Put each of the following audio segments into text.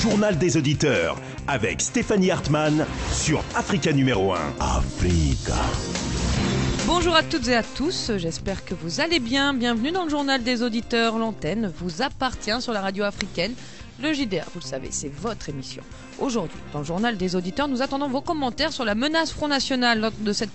journal des auditeurs avec Stéphanie Hartmann sur Africa numéro 1. Africa. Bonjour à toutes et à tous, j'espère que vous allez bien. Bienvenue dans le journal des auditeurs. L'antenne vous appartient sur la radio africaine. Le JDA, vous le savez, c'est votre émission. Aujourd'hui, dans le journal des auditeurs, nous attendons vos commentaires sur la menace Front National lors de cette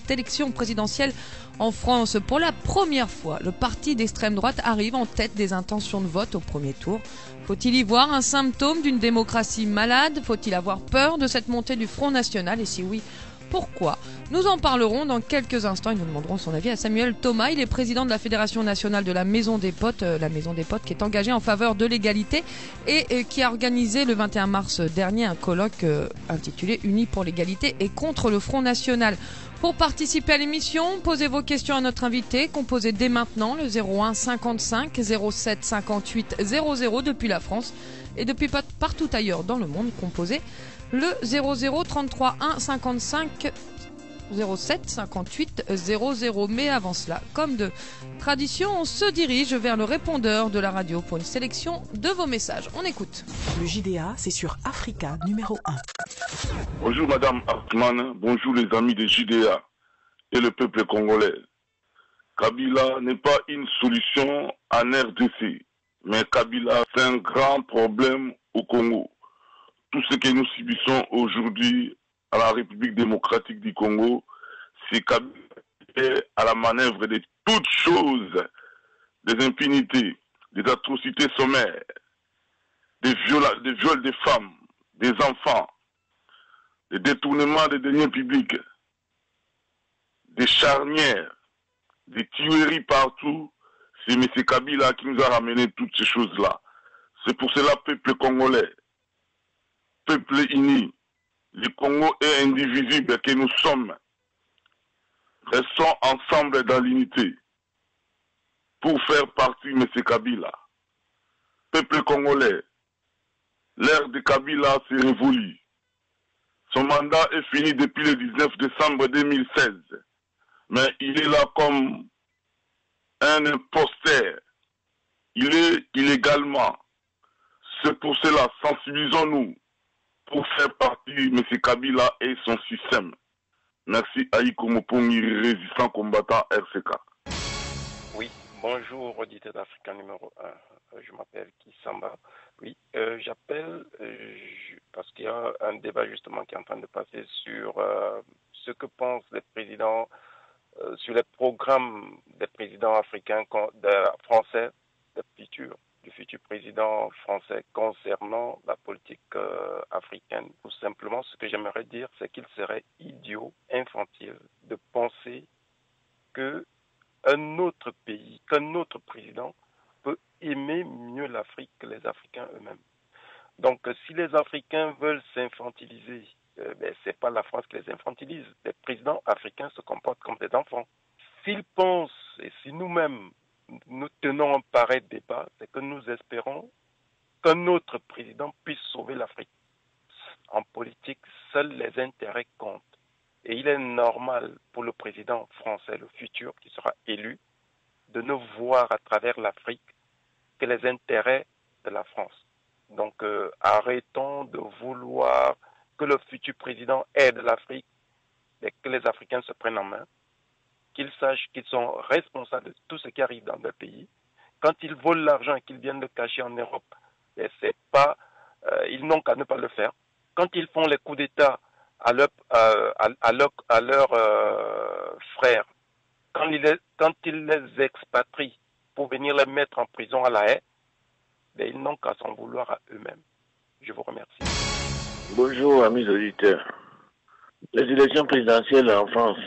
élection présidentielle en France. Pour la première fois, le parti d'extrême droite arrive en tête des intentions de vote au premier tour. Faut-il y voir un symptôme d'une démocratie malade ? Faut-il avoir peur de cette montée du Front National ? Et si oui, pourquoi ? Nous en parlerons dans quelques instants et nous demanderons son avis à Samuel Thomas. Il est président de la Fédération nationale de la Maison des Potes, la Maison des Potes qui est engagée en faveur de l'égalité et qui a organisé le 21 mars dernier un colloque intitulé « Unis pour l'égalité et contre le Front National ». Pour participer à l'émission, posez vos questions à notre invité, composez dès maintenant le 01 55 07 58 00 depuis la France et depuis partout ailleurs dans le monde, composez le 00 33 1 55 07 58 00. Mais avant cela, comme de tradition, on se dirige vers le répondeur de la radio pour une sélection de vos messages. On écoute. Le JDA, c'est sur Africa numéro 1. Bonjour Madame Hartmann, bonjour les amis des JDA et le peuple congolais. Kabila n'est pas une solution en RDC, mais Kabila c'est un grand problème au Congo. Tout ce que nous subissons aujourd'hui à la République démocratique du Congo, c'est Kabila qui est à la manœuvre de toutes choses, des impunités, des atrocités sommaires, des viols des femmes, des enfants, des détournements des deniers publics, des charnières, des tueries partout. C'est M. Kabila qui nous a ramené toutes ces choses-là. C'est pour cela, peuple congolais, peuple uni, le Congo est indivisible que nous sommes. Restons ensemble dans l'unité pour faire partie de M. Kabila. Peuple congolais, l'ère de Kabila s'est révolue. Son mandat est fini depuis le 19 décembre 2016. Mais il est là comme un imposteur. Il est illégalement. C'est pour cela, sensibilisons-nous pour faire partie de M. Kabila et son système. Merci Aïko Mopongi, résistant combattant RCK. Oui, bonjour auditeur d'Africa numéro 1. Je m'appelle Kissamba. Oui, j'appelle parce qu'il y a un débat justement qui est en train de passer sur ce que pensent les présidents, sur les programmes des présidents africains, français, du futur président français concernant la politique africaine. Tout simplement, ce que j'aimerais dire, c'est qu'il serait idiot, infantile, de penser qu'un autre pays, qu'un autre président peut aimer mieux l'Afrique que les Africains eux-mêmes. Donc, si les Africains veulent s'infantiliser, c'est pas la France qui les infantilise. Les présidents africains se comportent comme des enfants. S'ils pensent, et si nous-mêmes nous tenons un pareil débat, c'est que nous espérons qu'un autre président puisse sauver l'Afrique. En politique, seuls les intérêts comptent. Et il est normal pour le président français, le futur, qui sera élu, de ne voir à travers l'Afrique que les intérêts de la France. Donc, arrêtons de vouloir que le futur président aide l'Afrique et que les Africains se prennent en main, qu'ils sachent qu'ils sont responsables de tout ce qui arrive dans leur pays. Quand ils volent l'argent et qu'ils viennent le cacher en Europe, c'est pas, ils n'ont qu'à ne pas le faire. Quand ils font les coups d'État à leurs frères, quand ils les expatrient pour venir les mettre en prison à La Haye, ils n'ont qu'à s'en vouloir à eux-mêmes. Je vous remercie. Bonjour amis auditeurs. Les élections présidentielles en France,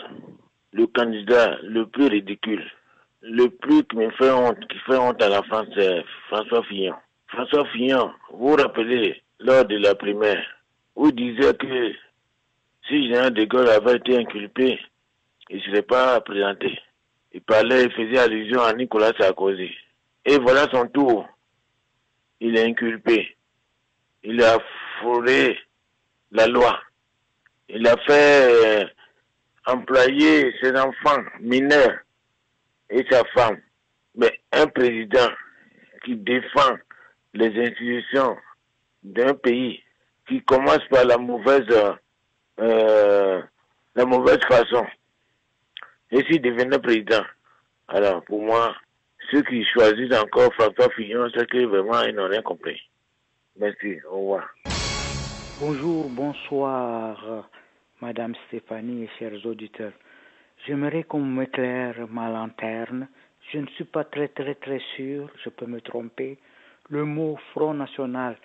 le candidat le plus ridicule, le plus qui fait honte à la France, c'est François Fillon. François Fillon, vous vous rappelez, lors de la primaire, vous disiez que si Général de Gaulle avait été inculpé, il ne serait pas présenté. Il faisait allusion à Nicolas Sarkozy. Et voilà son tour. Il est inculpé. Il a frôlé la loi. Il a fait employer ses enfants mineurs et sa femme. Mais un président qui défend les institutions d'un pays qui commence par la mauvaise façon, et s'il devenait président, alors pour moi, ceux qui choisissent encore François Fillon, c'est que vraiment ils n'ont rien compris. Merci, au revoir. Bonjour, bonsoir, Madame Stéphanie et chers auditeurs. J'aimerais qu'on m'éclaire ma lanterne. Je ne suis pas très sûr, je peux me tromper. Le mot Front National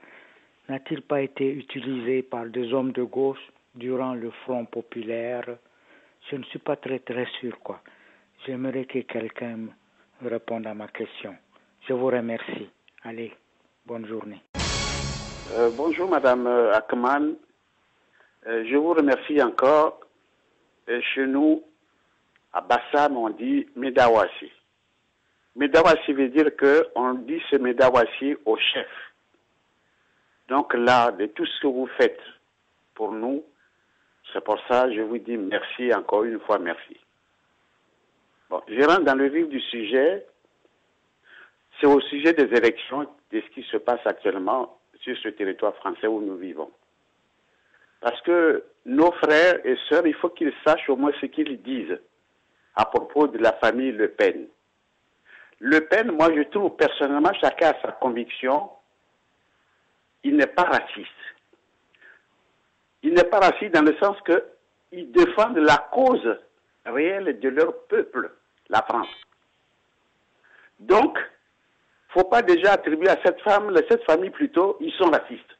n'a-t-il pas été utilisé par des hommes de gauche durant le Front Populaire? Je ne suis pas très sûr, quoi. J'aimerais que quelqu'un me réponde à ma question. Je vous remercie. Allez, bonne journée. Bonjour Madame Akman. Je vous remercie encore. Chez nous, à Bassam, on dit Medawasi. Medawasi veut dire qu'on dit ce Medawasi au chef. Donc là, de tout ce que vous faites pour nous, c'est pour ça que je vous dis merci, encore une fois merci. Bon, je rentre dans le vif du sujet. C'est au sujet des élections, de ce qui se passe actuellement sur ce territoire français où nous vivons. Parce que nos frères et sœurs, il faut qu'ils sachent au moins ce qu'ils disent à propos de la famille Le Pen. Le Pen, moi je trouve personnellement, chacun a sa conviction, il n'est pas raciste. Il n'est pas raciste dans le sens qu'ils défendent la cause réelle de leur peuple, la France. Donc, il ne faut pas déjà attribuer à cette famille plutôt, ils sont racistes.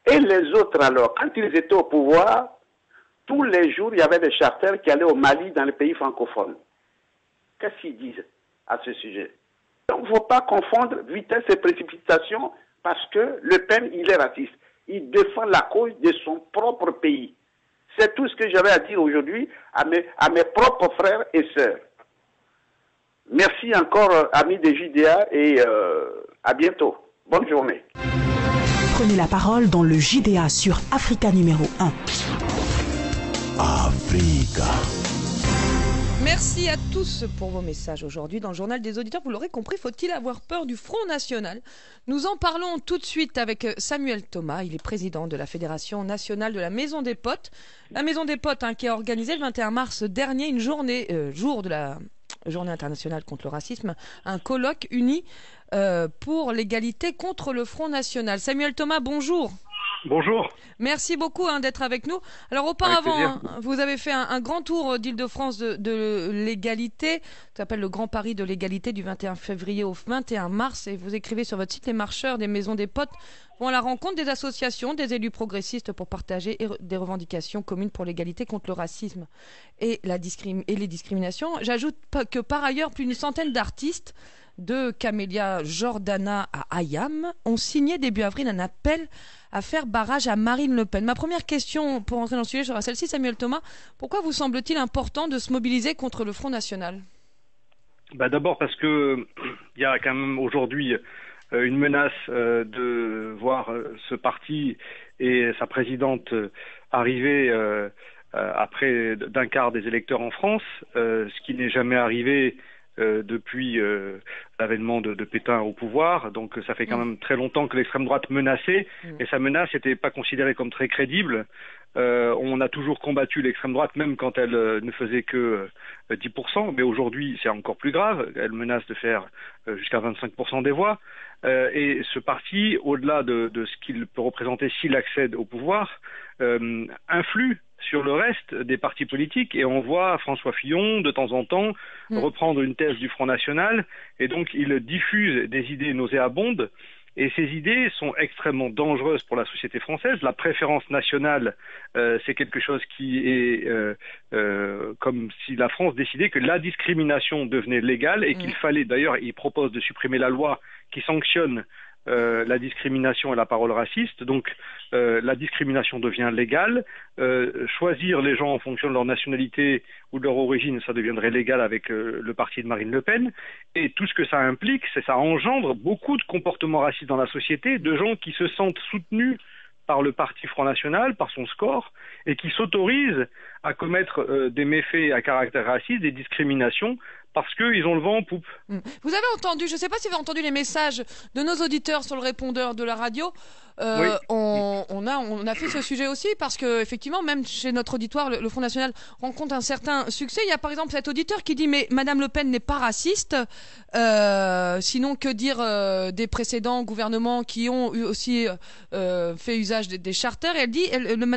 Et les autres alors, quand ils étaient au pouvoir, tous les jours, il y avait des charters qui allaient au Mali, dans les pays francophones. Qu'est-ce qu'ils disent à ce sujet? Donc, il ne faut pas confondre vitesse et précipitation, parce que Le Pen, il est raciste. Il défend la cause de son propre pays. C'est tout ce que j'avais à dire aujourd'hui à mes propres frères et sœurs. Merci encore, amis des JDA, et à bientôt. Bonne journée. Prenez la parole dans le JDA sur Africa numéro 1. Africa. Merci à tous pour vos messages aujourd'hui dans le journal des auditeurs. Vous l'aurez compris, faut-il avoir peur du Front National? Nous en parlons tout de suite avec Samuel Thomas. Il est président de la Fédération nationale de la Maison des Potes. La Maison des Potes qui a organisé le 21 mars dernier une journée, jour de la Journée internationale contre le racisme, un colloque uni pour l'égalité contre le Front National. Samuel Thomas, bonjour. Bonjour. Merci beaucoup d'être avec nous. Alors auparavant, vous avez fait un grand tour d'Île-de-France de l'égalité, ça s'appelle le Grand Paris de l'égalité du 21 février au 21 mars, et vous écrivez sur votre site: les marcheurs des maisons des potes vont à la rencontre des associations, des élus progressistes pour partager des revendications communes pour l'égalité contre le racisme et les discriminations. J'ajoute que par ailleurs, plus d'une centaine d'artistes, de Camélia Jordana à Ayam, ont signé début avril un appel à faire barrage à Marine Le Pen. Ma première question pour entrer dans le sujet sera celle-ci, Samuel Thomas. Pourquoi vous semble-t-il important de se mobiliser contre le Front National? D'abord parce que il y a quand même aujourd'hui une menace de voir ce parti et sa présidente arriver après d'un quart des électeurs en France, ce qui n'est jamais arrivé depuis l'avènement de Pétain au pouvoir. Donc ça fait quand même très longtemps que l'extrême droite menaçait, et sa menace n'était pas considérée comme très crédible. On a toujours combattu l'extrême droite, même quand elle ne faisait que 10%, mais aujourd'hui c'est encore plus grave, elle menace de faire jusqu'à 25% des voix. Et ce parti, au-delà de ce qu'il peut représenter s'il accède au pouvoir, influe sur le reste des partis politiques, et on voit François Fillon de temps en temps reprendre une thèse du Front National, et donc il diffuse des idées nauséabondes, et ces idées sont extrêmement dangereuses pour la société française. La préférence nationale, c'est quelque chose qui est comme si la France décidait que la discrimination devenait légale, et qu'il fallait, d'ailleurs, il propose de supprimer la loi qui sanctionne la discrimination et la parole raciste. Donc la discrimination devient légale. Choisir les gens en fonction de leur nationalité ou de leur origine, ça deviendrait légal avec le parti de Marine Le Pen. Et tout ce que ça implique, c'est ça engendre beaucoup de comportements racistes dans la société, de gens qui se sentent soutenus par le parti Front National, par son score, et qui s'autorisent à commettre des méfaits à caractère raciste, des discriminations, parce qu'ils ont le vent en poupe. Vous avez entendu, je ne sais pas si vous avez entendu les messages de nos auditeurs sur le répondeur de la radio. Oui. On a fait ce sujet aussi parce que effectivement, même chez notre auditoire, le Front National rencontre un certain succès. Il y a par exemple cet auditeur qui dit mais Madame Le Pen n'est pas raciste. Sinon, que dire des précédents gouvernements qui ont eu aussi fait usage des charters. Et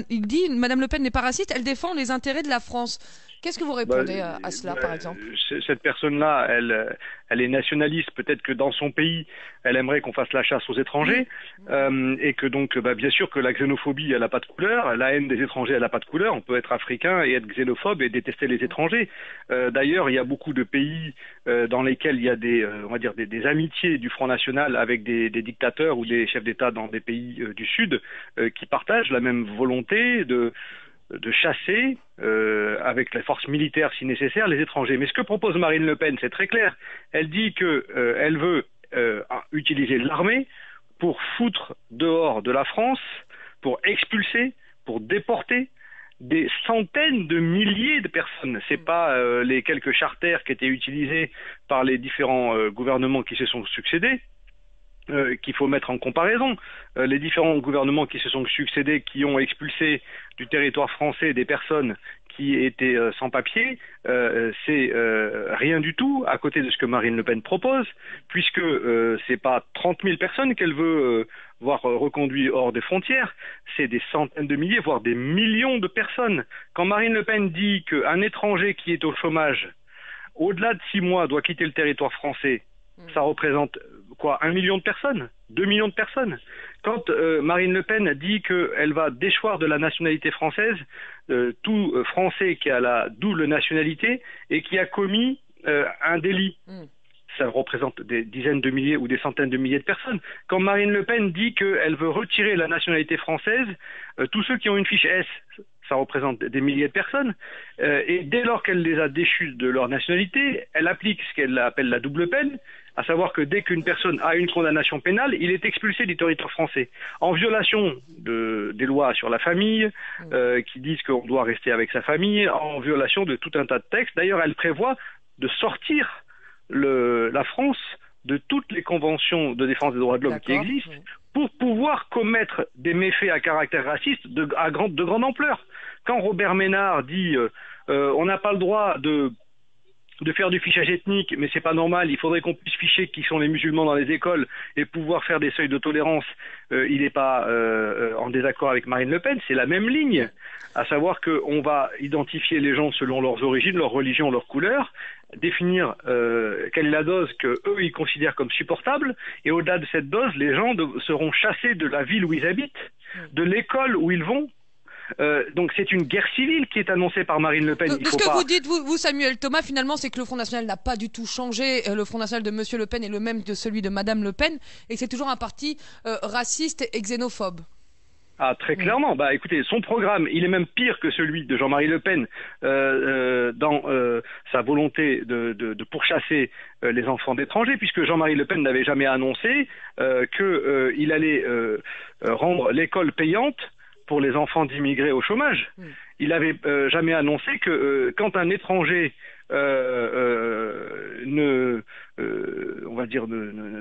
il dit Madame Le Pen n'est pas raciste. Elle défend les intérêts de la France. Qu'est-ce que vous répondez à cela, par exemple? Cette personne-là, elle est nationaliste. Peut-être que dans son pays, elle aimerait qu'on fasse la chasse aux étrangers, et que donc, bien sûr que la xénophobie, elle n'a pas de couleur. La haine des étrangers, elle n'a pas de couleur. On peut être africain et être xénophobe et détester les étrangers. D'ailleurs, il y a beaucoup de pays dans lesquels il y a des amitiés du Front National avec des dictateurs ou des chefs d'État dans des pays du Sud qui partagent la même volonté de chasser avec la force militaire si nécessaire les étrangers. Mais ce que propose Marine Le Pen, c'est très clair. Elle dit que elle veut utiliser l'armée pour foutre dehors de la France, pour expulser, pour déporter des centaines de milliers de personnes. C'est pas les quelques charters qui étaient utilisés par les différents gouvernements qui se sont succédés qu'il faut mettre en comparaison. Les différents gouvernements qui se sont succédés, qui ont expulsé du territoire français des personnes qui étaient sans papier, c'est rien du tout à côté de ce que Marine Le Pen propose, puisque c'est pas 30 000 personnes qu'elle veut voir reconduits hors des frontières, c'est des centaines de milliers, voire des millions de personnes. Quand Marine Le Pen dit qu'un étranger qui est au chômage, au-delà de 6 mois, doit quitter le territoire français, ça représente quoi, 1 million de personnes, 2 millions de personnes. Quand Marine Le Pen dit qu'elle va déchoir de la nationalité française tout Français qui a la double nationalité et qui a commis un délit, ça représente des dizaines de milliers ou des centaines de milliers de personnes. Quand Marine Le Pen dit qu'elle veut retirer la nationalité française, tous ceux qui ont une fiche S, ça représente des milliers de personnes, et dès lors qu'elle les a déchus de leur nationalité, elle applique ce qu'elle appelle la double peine, à savoir que dès qu'une personne a une condamnation pénale, il est expulsé du territoire français, en violation des lois sur la famille, qui disent qu'on doit rester avec sa famille, en violation de tout un tas de textes. D'ailleurs, elle prévoit de sortir la France de toutes les conventions de défense des droits de l'homme qui existent, pour pouvoir commettre des méfaits à caractère raciste de grande ampleur. Quand Robert Ménard dit on n'a pas le droit de faire du fichage ethnique, mais c'est pas normal, il faudrait qu'on puisse ficher qui sont les musulmans dans les écoles et pouvoir faire des seuils de tolérance, il n'est pas en désaccord avec Marine Le Pen, c'est la même ligne, à savoir qu'on va identifier les gens selon leurs origines, leur religion, leur couleur, définir quelle est la dose qu'eux ils considèrent comme supportable, et au-delà de cette dose, les gens seront chassés de la ville où ils habitent, de l'école où ils vont. Donc c'est une guerre civile qui est annoncée par Marine Le Pen. Ce que vous dites, vous Samuel Thomas, finalement, c'est que le Front National n'a pas du tout changé. Le Front National de Monsieur Le Pen est le même que celui de Madame Le Pen, et que c'est toujours un parti raciste et xénophobe. Ah, très clairement. Bah, écoutez, son programme, il est même pire que celui de Jean-Marie Le Pen dans sa volonté de pourchasser les enfants d'étrangers, puisque Jean-Marie Le Pen n'avait jamais annoncé qu'il allait rendre l'école payante pour les enfants d'immigrés au chômage. Il n'avait jamais annoncé que quand un étranger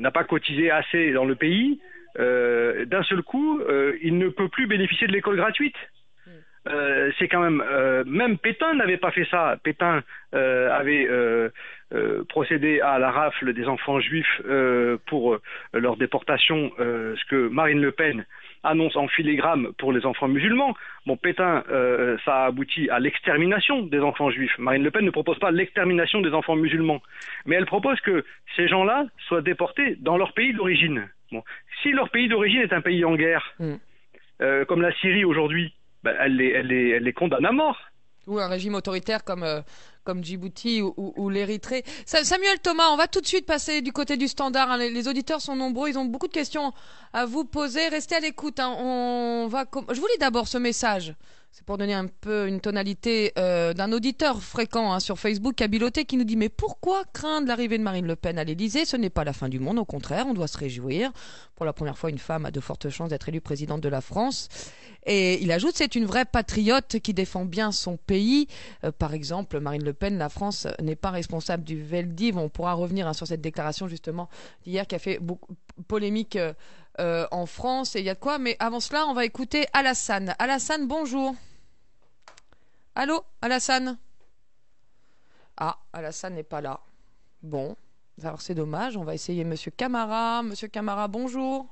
n'a pas cotisé assez dans le pays, d'un seul coup, il ne peut plus bénéficier de l'école gratuite. C'est quand même Pétain n'avait pas fait ça. Pétain avait procédé à la rafle des enfants juifs pour leur déportation, ce que Marine Le Pen annonce en filigrane pour les enfants musulmans. Bon, Pétain, ça a abouti à l'extermination des enfants juifs. Marine Le Pen ne propose pas l'extermination des enfants musulmans, mais elle propose que ces gens-là soient déportés dans leur pays d'origine. Bon, si leur pays d'origine est un pays en guerre, comme la Syrie aujourd'hui, elle les condamne à mort. Ou un régime autoritaire comme Djibouti ou l'Érythrée. Samuel Thomas, on va tout de suite passer du côté du standard. Hein. Les auditeurs sont nombreux, ils ont beaucoup de questions à vous poser. Restez à l'écoute. Hein. Je vous lis d'abord ce message. C'est pour donner un peu une tonalité d'un auditeur fréquent sur Facebook, Kabiloté, qui nous dit « Mais pourquoi craindre l'arrivée de Marine Le Pen à l'Élysée ? Ce n'est pas la fin du monde, au contraire, on doit se réjouir. Pour la première fois, une femme a de fortes chances d'être élue présidente de la France. » Et il ajoute « C'est une vraie patriote qui défend bien son pays. Par exemple, Marine Le Pen, la France n'est pas responsable du Veldiv. » On pourra revenir sur cette déclaration justement d'hier qui a fait beaucoup polémique en France, et il y a de quoi. Mais avant cela, on va écouter Alassane. Alassane, bonjour. Allô, Alassane? Ah, Alassane n'est pas là. Bon, alors c'est dommage. On va essayer Monsieur Camara. Monsieur Camara, bonjour.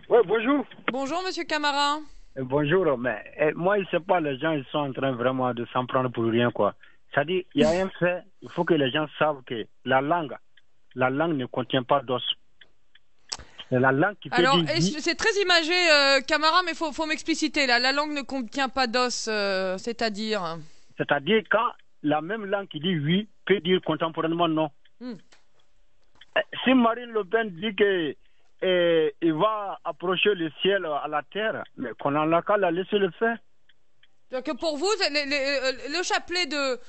Oui, bonjour. Bonjour, Monsieur Camara. Bonjour, mais moi, je sais pas, les gens, ils sont en train vraiment de s'en prendre pour rien, quoi. C'est-à-dire, il y a un fait, il faut que les gens savent que la langue ne contient pas d'os. C'est la langue qui fait alors, c'est très imagé, Camara, mais faut m'expliciter, là. La langue ne contient pas d'os, c'est-à-dire... C'est-à-dire, quand la même langue qui dit oui peut dire contemporainement non. Si Marine Le Pen dit que il va approcher le ciel à la terre, mais qu'on en a qu'à la laisser le faire. Donc pour vous, le chapelet de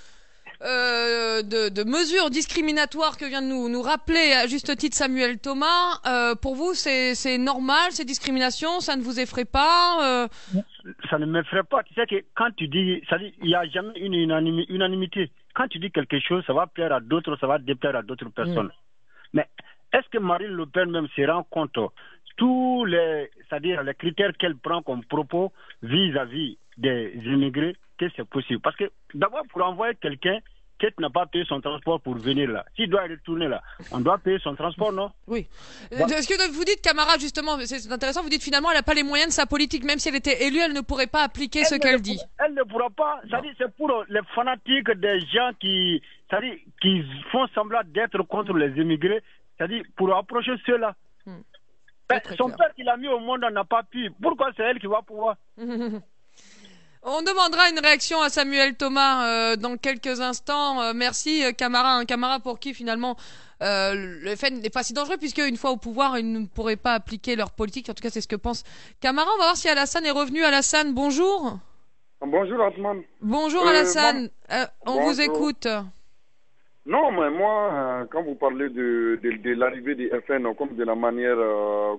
mesures discriminatoires que vient de nous rappeler à juste titre Samuel Thomas, pour vous c'est normal, ces discriminations, ça ne vous effraie pas Ça ne m'effraie pas. Tu sais que quand tu dis, il n'y a jamais une unanimité. Quand tu dis quelque chose, ça va plaire à d'autres, ça va déplaire à d'autres personnes. Mais est-ce que Marine Le Pen même se rend compte tous c'est-à-dire les critères qu'elle prend comme propos vis-à-vis des immigrés, que c'est possible? Parce que d'abord, pour envoyer quelqu'un qui n'a pas payé son transport pour venir là, s'il doit retourner là, on doit payer son transport, non? Oui. Est-ce que vous dites, camarade, justement, c'est intéressant, vous dites finalement elle n'a pas les moyens de sa politique, même si elle était élue, elle ne pourrait pas appliquer ce qu'elle dit. Elle ne pourra pas, c'est-à-dire c'est pour les fanatiques des gens qui font semblant d'être contre les immigrés, c'est-à-dire pour approcher ceux-là. Son père qui l'a mis au monde n'a pas pu. Pourquoi c'est elle qui va pouvoir? On demandera une réaction à Samuel Thomas dans quelques instants. Merci Camara. Un Camara pour qui finalement le FN n'est pas si dangereux, puisque une fois au pouvoir, ils ne pourraient pas appliquer leur politique. En tout cas, c'est ce que pense Camara. On va voir si Alassane est revenu. Alassane, bonjour. Bonjour Atman. Bonjour Alassane. On vous écoute. Non, mais moi, quand vous parlez de l'arrivée des FN, comme de la manière,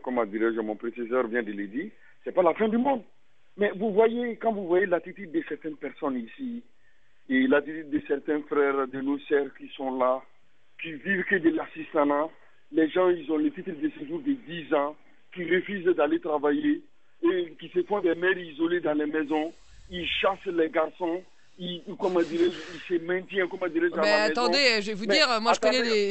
comment dirais-je, mon prédécesseur vient de le dire, c'est pas la fin du monde. Mais vous voyez, quand vous voyez l'attitude de certaines personnes ici, et l'attitude de certains frères de nos sœurs qui sont là, qui vivent que de l'assistanat, les gens, ils ont le titre de séjour de 10 ans, qui refusent d'aller travailler, et qui se font des mères isolées dans les maisons, ils chassent les garçons, ils se maintiennent, comment dirais-je, mais attendez, je vais vous dire, moi je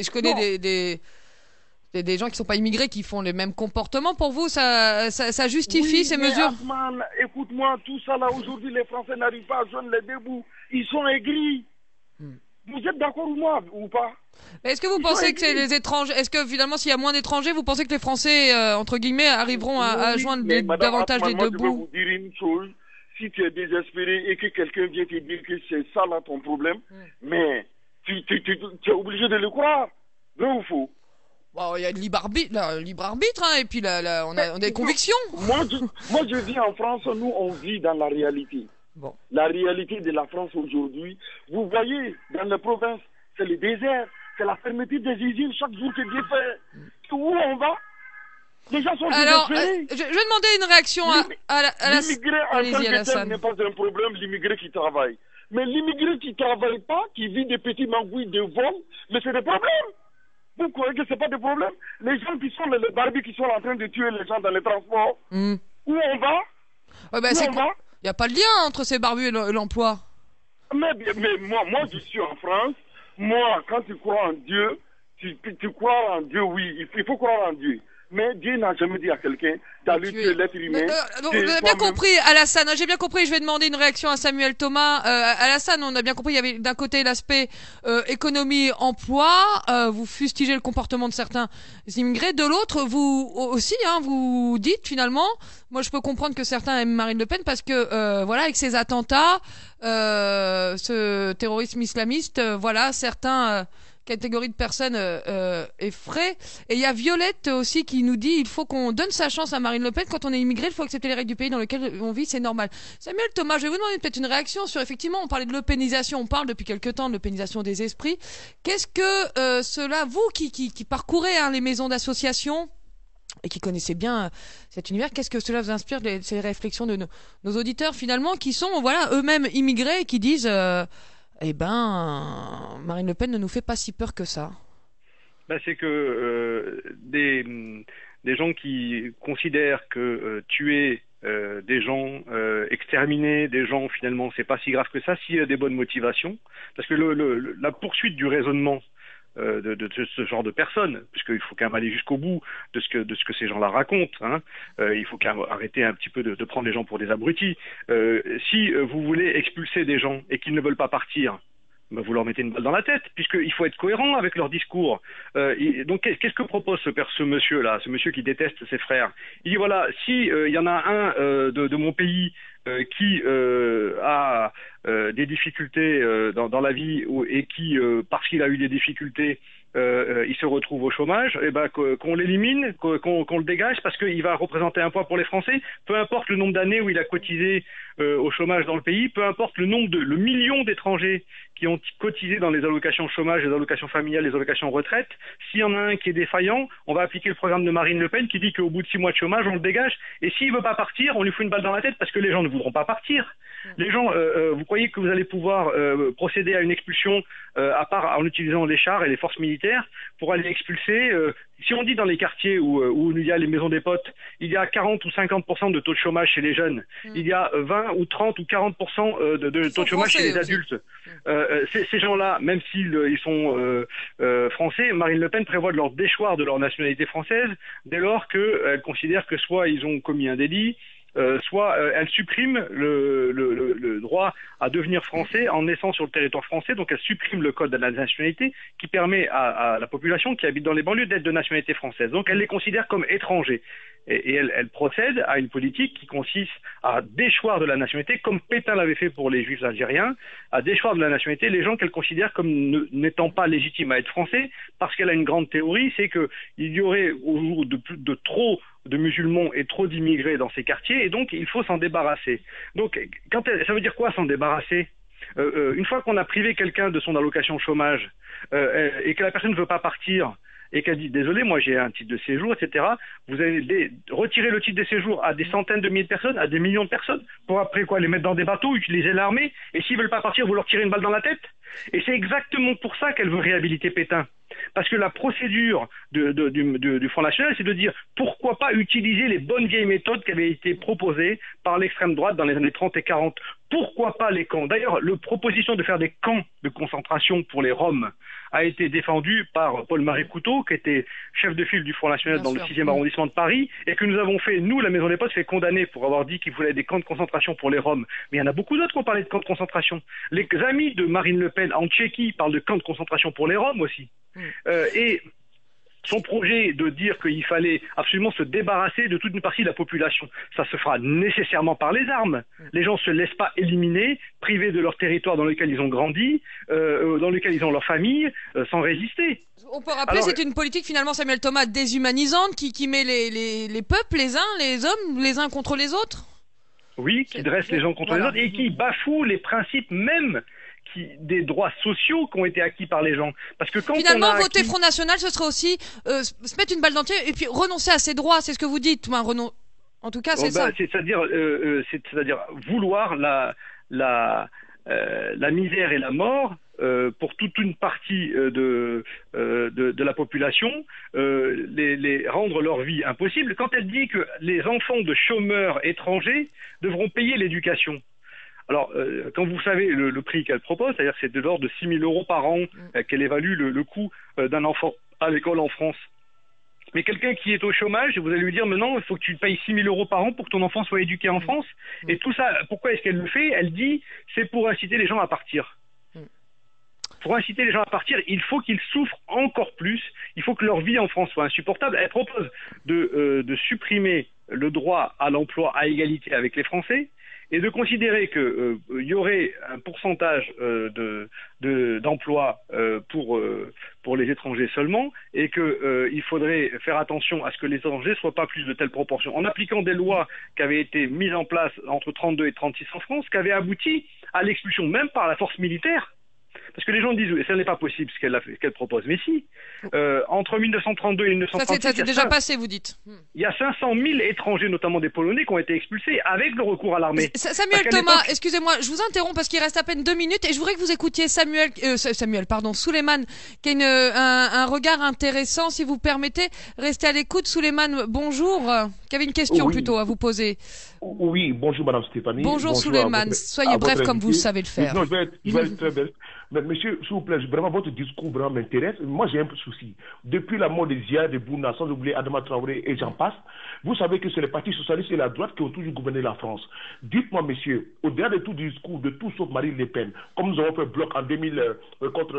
connais des gens qui ne sont pas immigrés qui font les mêmes comportements. Pour vous, ça justifie ces mesures? Atman, écoute-moi, tout ça là, aujourd'hui, les Français n'arrivent pas à joindre les deux bouts. Ils sont aigris. Vous êtes d'accord ou pas? Mais est-ce que vous pensez que c'est les étrangers? Est-ce que finalement, s'il y a moins d'étrangers, vous pensez que les Français, entre guillemets, arriveront à joindre davantage les deux bouts? Je vais vous dire une chose. Si tu es désespéré et que quelqu'un vient te dire que c'est ça là ton problème, mais tu es obligé de le croire. Vrai ou faux? Bon, il y a le libre arbitre, hein, et puis on a des convictions. Moi, je vis en France, nous, on vit dans la réalité. Bon. La réalité de la France aujourd'hui, vous voyez, dans les provinces, c'est le désert, c'est la fermeture des usines chaque jour que Dieu fait. Où on va? Les gens sont désespérés. Je vais demander une réaction à la... L'immigré en tant que tel n'est pas un problème, l'immigré qui travaille. Mais l'immigré qui ne travaille pas, qui vit des petits magouilles de vol, mais c'est des problèmes. Vous croyez que ce n'est pas des problèmes? Les gens qui sont, les barbus qui sont en train de tuer les gens dans les transports, où on va? Il n'y a pas de lien entre ces barbus et l'emploi. Mais moi, je suis en France. Moi, quand tu crois en Dieu, tu crois en Dieu, oui, il faut croire en Dieu. Mais Dieu n'a jamais dit à quelqu'un d'aller tuer l'être humain. Vous avez bien compris, Alassane, j'ai bien compris, je vais demander une réaction à Samuel Thomas. Alassane, on a bien compris, il y avait d'un côté l'aspect économie, emploi, vous fustigez le comportement de certains immigrés, de l'autre, vous aussi, vous dites finalement, moi je peux comprendre que certains aiment Marine Le Pen parce que, voilà, avec ses attentats, ce terrorisme islamiste, voilà, certains... catégorie de personnes effraient. Et il y a Violette aussi qui nous dit il faut qu'on donne sa chance à Marine Le Pen. Quand on est immigré, il faut accepter les règles du pays dans lequel on vit, c'est normal. Samuel Thomas, je vais vous demander peut-être une réaction sur, effectivement, on parlait de l'eupénisation, on parle depuis quelque temps de l'eupénisation des esprits. Qu'est-ce que cela, vous qui parcourez les maisons d'association et qui connaissez bien cet univers, qu'est-ce que cela vous inspire, ces réflexions de nos auditeurs finalement, qui sont eux-mêmes immigrés et qui disent Marine Le Pen ne nous fait pas si peur que ça. C'est que des gens qui considèrent que tuer des gens, exterminer des gens, finalement, c'est pas si grave que ça s'il y a des bonnes motivations. Parce que la poursuite du raisonnement de ce genre de personnes, puisqu'il faut quand même aller jusqu'au bout de ce que ces gens-là racontent. Hein. Il faut quand même arrêter un petit peu de prendre les gens pour des abrutis. Si vous voulez expulser des gens et qu'ils ne veulent pas partir, ben vous leur mettez une balle dans la tête, puisqu'il faut être cohérent avec leur discours. Donc qu'est-ce que propose ce monsieur-là, ce monsieur qui déteste ses frères? Il dit voilà, si y en a un de mon pays qui a des difficultés dans la vie et qui, parce qu'il a eu des difficultés, il se retrouve au chômage, et ben qu'on l'élimine, qu'on le dégage, parce qu'il va représenter un poids pour les Français, peu importe le nombre d'années où il a cotisé au chômage dans le pays, peu importe le million d'étrangers qui ont cotisé dans les allocations chômage, les allocations familiales, les allocations retraite. S'il y en a un qui est défaillant, on va appliquer le programme de Marine Le Pen qui dit qu'au bout de 6 mois de chômage, on le dégage, et s'il veut pas partir, on lui fout une balle dans la tête parce que les gens ne voudront pas partir. Les gens, vous croyez que vous allez pouvoir procéder à une expulsion à part en utilisant les chars et les forces militaires pour aller expulser si on dit dans les quartiers où il y a les maisons des potes, il y a 40 ou 50% de taux de chômage chez les jeunes, il y a 20 ou 30 ou 40% de taux de chômage chez les adultes. Ces gens-là, même s'ils sont français, Marine Le Pen prévoit de leur déchoir de leur nationalité française dès lors qu'elle considère que soit ils ont commis un délit, soit elle supprime le droit à devenir français en naissant sur le territoire français, donc elle supprime le code de la nationalité qui permet à la population qui habite dans les banlieues d'être de nationalité française. Donc elle les considère comme étrangers. Et elle procède à une politique qui consiste à déchoir de la nationalité, comme Pétain l'avait fait pour les Juifs algériens, à déchoir de la nationalité les gens qu'elle considère comme n'étant pas légitimes à être français, parce qu'elle a une grande théorie, c'est qu'il y aurait au jour de trop de musulmans et trop d'immigrés dans ces quartiers, et donc il faut s'en débarrasser. Donc ça veut dire quoi s'en débarrasser? Une fois qu'on a privé quelqu'un de son allocation chômage et que la personne ne veut pas partir, et qu'elle dit désolé, moi j'ai un titre de séjour, etc. Vous allez retirer le titre de séjour à des centaines de milliers de personnes, à des millions de personnes, pour après quoi les mettre dans des bateaux, utiliser l'armée, et s'ils veulent pas partir, vous leur tirez une balle dans la tête. Et c'est exactement pour ça qu'elle veut réhabiliter Pétain. Parce que la procédure du Front National, c'est de dire pourquoi pas utiliser les bonnes vieilles méthodes qui avaient été proposées par l'extrême droite dans les années 30 et 40. Pourquoi pas les camps? D'ailleurs, la proposition de faire des camps de concentration pour les Roms a été défendue par Paul-Marie Couteau, qui était chef de file du Front National dans le 6e arrondissement de Paris, et que nous avons fait, nous, la Maison des Potes, fait condamner pour avoir dit qu'il voulait des camps de concentration pour les Roms. Mais il y en a beaucoup d'autres qui ont parlé de camps de concentration. Les amis de Marine Le Pen en Tchéquie parlent de camps de concentration pour les Roms aussi. Et son projet de dire qu'il fallait absolument se débarrasser de toute une partie de la population, ça se fera nécessairement par les armes. Les gens ne se laissent pas éliminer, privés de leur territoire dans lequel ils ont grandi, dans lequel ils ont leur famille, sans résister. On peut rappeler, c'est une politique finalement, Samuel Thomas, déshumanisante qui met les peuples, les uns, les hommes, les uns contre les autres. Oui, qui dresse les gens contre les autres et qui bafoue les principes même des droits sociaux qui ont été acquis par les gens. Parce que quand finalement, voter Front National, ce serait aussi se mettre une balle dans le pied et puis renoncer à ses droits, c'est ce que vous dites. En tout cas, c'est ça. C'est-à-dire vouloir la misère et la mort pour toute une partie de la population, les rendre leur vie impossible. Quand elle dit que les enfants de chômeurs étrangers devront payer l'éducation, alors, quand vous savez le prix qu'elle propose, c'est-à-dire que c'est de l'ordre de 6 000 euros par an qu'elle évalue le coût d'un enfant à l'école en France. Mais quelqu'un qui est au chômage, vous allez lui dire maintenant, il faut que tu payes 6 000 euros par an pour que ton enfant soit éduqué en France. Et tout ça, pourquoi est-ce qu'elle le fait? Elle dit, c'est pour inciter les gens à partir. Pour inciter les gens à partir, il faut qu'ils souffrent encore plus. Il faut que leur vie en France soit insupportable. Elle propose de supprimer le droit à l'emploi à égalité avec les Français, et de considérer qu'il y aurait un pourcentage d'emploi pour les étrangers seulement, et qu'il faudrait faire attention à ce que les étrangers soient pas plus de telle proportion, en appliquant des lois qui avaient été mises en place entre 32 et 36 en France, qui avaient abouti à l'expulsion même par la force militaire. parce que les gens disent ça n'est pas possible ce qu'elle propose. Mais si, entre 1932 et 1936, ça c'est déjà passé, vous dites. Il y a 500 000 étrangers, notamment des Polonais, qui ont été expulsés avec le recours à l'armée. Samuel Thomas, excusez-moi, je vous interromps parce qu'il reste à peine 2 minutes et je voudrais que vous écoutiez Souleymane, qui a un regard intéressant, si vous permettez. Restez à l'écoute. Souleymane, bonjour, qui avait une question plutôt à vous poser. Oui, bonjour Madame Stéphanie. Bonjour Souleymane, soyez bref comme vous savez le faire. Non, je vais être très bref. Mais monsieur, s'il vous plaît, vraiment votre discours vraiment m'intéresse. Moi j'ai un peu de souci. Depuis la mort de Zia, de Bouna, sans oublier Adama Traoré et j'en passe, vous savez que c'est le Parti Socialiste et la droite qui ont toujours gouverné la France. Dites-moi monsieur, au-delà de tout discours, de tout sauf Marine Le Pen, comme nous avons fait bloc en 2000 contre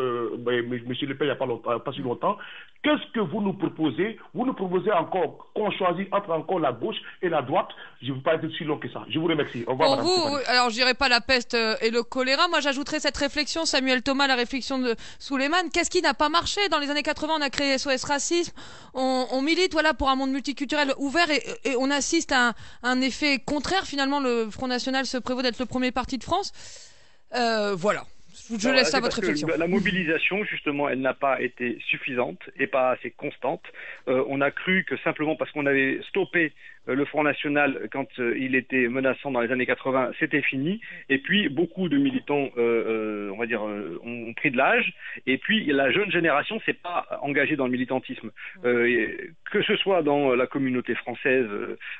monsieur Le Pen il n'y a pas si longtemps, qu'est-ce que vous nous proposez? Vous nous proposez encore qu'on choisisse entre encore la gauche et la droite. Je ne veux pas être si long que ça. Je vous remercie. Au revoir, Pour vous, alors je dirais pas la peste et le choléra. Moi, j'ajouterais cette réflexion, Samuel Thomas, la réflexion de Souleymane. Qu'est-ce qui n'a pas marché? Dans les années 80, on a créé SOS Racisme. On milite pour un monde multiculturel ouvert et on assiste à un effet contraire. Finalement, le Front National se prévaut d'être le premier parti de France. Voilà. Je laisse à votre réflexion. La mobilisation, justement, elle n'a pas été suffisante et pas assez constante. On a cru que simplement parce qu'on avait stoppé le Front National quand il était menaçant dans les années 80, c'était fini. Et puis, beaucoup de militants, ont pris de l'âge. Et puis, la jeune génération s'est pas engagée dans le militantisme. Que ce soit dans la communauté française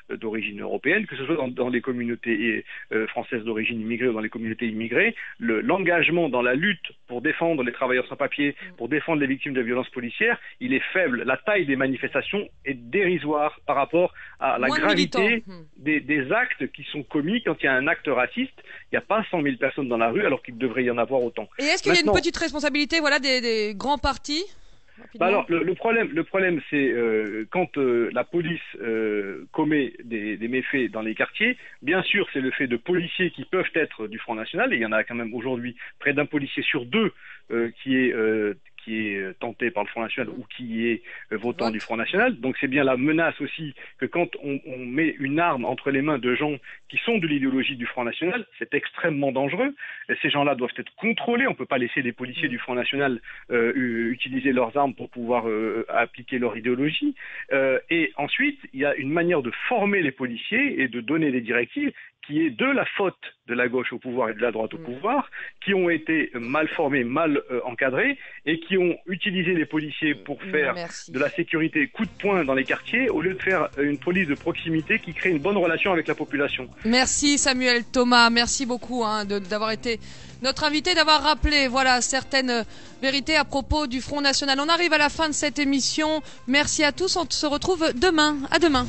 d'origine européenne, que ce soit dans les communautés françaises d'origine immigrée ou dans les communautés immigrées, l'engagement dans la lutte pour défendre les travailleurs sans papier, pour défendre les victimes de violences policières, il est faible. La taille des manifestations est dérisoire par rapport à la gravité des actes qui sont commis. Quand il y a un acte raciste, il n'y a pas 100 000 personnes dans la rue alors qu'il devrait y en avoir autant. Et est-ce qu'il y a une petite responsabilité des grands partis? Alors le problème c'est quand la police commet des méfaits dans les quartiers, bien sûr c'est le fait de policiers qui peuvent être du Front National, et il y en a quand même aujourd'hui près d'un policier sur 2 qui est tenté par le Front National ou qui est votant du Front National. Donc c'est bien la menace aussi que quand on met une arme entre les mains de gens qui sont de l'idéologie du Front National, c'est extrêmement dangereux. Et ces gens-là doivent être contrôlés. On ne peut pas laisser des policiers du Front National utiliser leurs armes pour pouvoir appliquer leur idéologie. Et ensuite, il y a une manière de former les policiers et de donner des directives qui est de la faute de la gauche au pouvoir et de la droite au pouvoir, qui ont été mal formés, mal encadrés, et qui ont utilisé les policiers pour faire de la sécurité coup de poing dans les quartiers, au lieu de faire une police de proximité qui crée une bonne relation avec la population. Merci Samuel Thomas, merci beaucoup d'avoir été notre invité, d'avoir rappelé certaines vérités à propos du Front National. On arrive à la fin de cette émission. Merci à tous, on se retrouve demain. À demain.